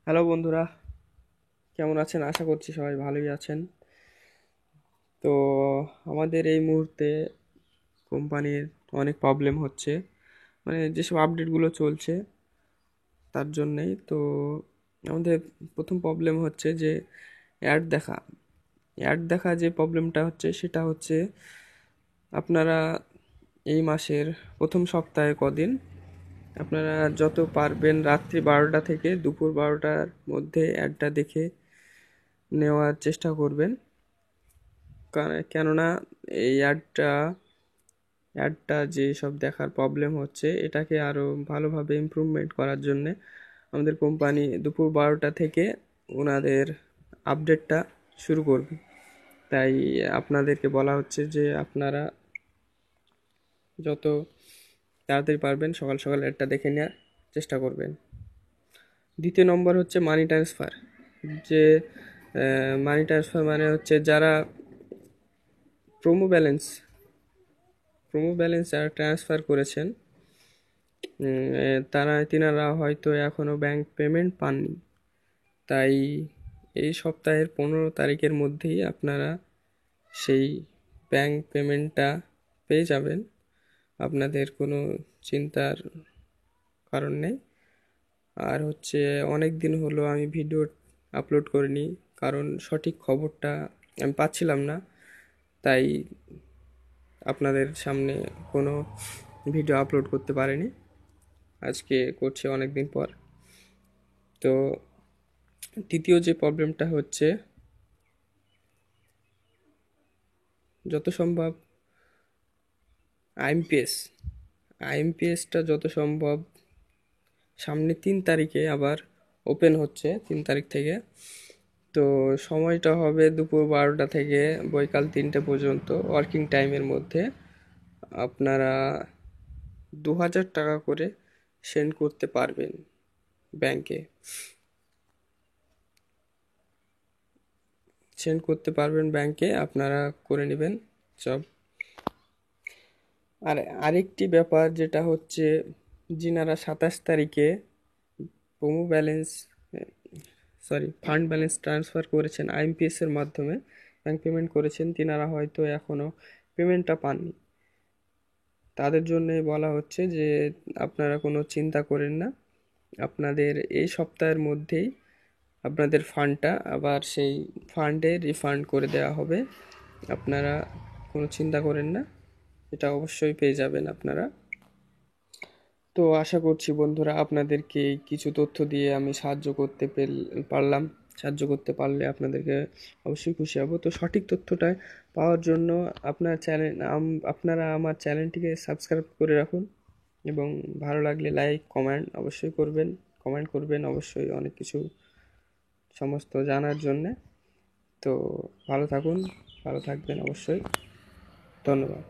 Hello বন্ধুরা, কেমন আছেন? আশা করছি সবাই ভালোই আছেন। তো আমাদের এই মুহূর্তে কোম্পানির অনেক প্রবলেম হচ্ছে, মানে যেসব আপডেটগুলো চলছে তার জন্যেই। তো আমাদের প্রথম প্রবলেম হচ্ছে যে অ্যাড দেখা যে প্রবলেমটা হচ্ছে সেটা হচ্ছে আপনারা এই মাসের প্রথম সপ্তাহে কদিন আপনারা যত পারবেন রাত্রি 12টা থেকে দুপুর 12টার মধ্যে অ্যাডটা দেখে নেওয়ার চেষ্টা করবেন। কেননা এই অ্যাডটা যে সব দেখার প্রবলেম হচ্ছে এটাকে আরও ভালোভাবে ইমপ্রুভমেন্ট করার জন্যে আমাদের কোম্পানি দুপুর 12টা থেকে ওনাদের আপডেটটা শুরু করবে। তাই আপনাদেরকে বলা হচ্ছে যে আপনারা যত তাড়াতাড়ি পারবেন সকাল সকাল অ্যাডটা দেখে নেওয়ার চেষ্টা করবেন। দ্বিতীয় নম্বর হচ্ছে মানি ট্রান্সফার। যে মানি ট্রান্সফার মানে হচ্ছে যারা প্রোমো ব্যালেন্স যারা ট্রান্সফার করেছেন, তিনারা হয়তো এখনও ব্যাংক পেমেন্ট পাননি। তাই এই সপ্তাহের 15 তারিখের মধ্যেই আপনারা সেই ব্যাংক পেমেন্টটা পেয়ে যাবেন। আপনাদের কোনো চিন্তার কারণ নেই। আর হচ্ছে অনেক দিন হলো আমি ভিডিও আপলোড করিনি, কারণ সঠিক খবরটা আমি পাচ্ছিলাম না। তাই আপনাদের সামনে কোনো ভিডিও আপলোড করতে পারিনি, আজকে করছি অনেক দিন পর। তো তৃতীয় যে প্রবলেমটা হচ্ছে, যত সম্ভব আইএমপিএসটা যত সম্ভব সামনে 3 তারিখে আবার ওপেন হচ্ছে, 3 তারিখ থেকে। তো সময়টা হবে দুপুর 12টা থেকে বৈকাল 3টে পর্যন্ত, ওয়ার্কিং টাইমের মধ্যে। আপনারা 2000 টাকা করে সেন্ড করতে পারবেন ব্যাংকে, আপনারা করে নেবেন সব। আর আরেকটি ব্যাপার যেটা হচ্ছে, যিনারা 27 তারিখে promo balance fund balance transfer করেছেন আইএমপিএস এর মাধ্যমে, ব্যাংক পেমেন্ট করেছেন, তিনারা হয়তো এখনও পেমেন্টটা পাননি। তাদের জন্যই বলা হচ্ছে যে আপনারা কোনো চিন্তা করেন না, আপনাদের এই সপ্তাহের মধ্যেই আপনাদের ফান্ডটা আবার সেই ফান্ডে রিফান্ড করে দেওয়া হবে। আপনারা কোনো চিন্তা করেন না, এটা অবশ্যই পেয়ে যাবেন আপনারা। তো আশা করছি বন্ধুরা আপনাদেরকে এই কিছু তথ্য দিয়ে আমি পারলাম। সাহায্য করতে পারলে আপনাদেরকে অবশ্যই খুশি হব। তো সঠিক তথ্যটা পাওয়ার জন্য আপনারা আমার চ্যানেলটিকে সাবস্ক্রাইব করে রাখুন, এবং ভালো লাগলে লাইক কমেন্ট করবেন অবশ্যই, অনেক কিছু সমস্ত জানার জন্যে। তো ভালো থাকুন, ভালো থাকবেন অবশ্যই। ধন্যবাদ।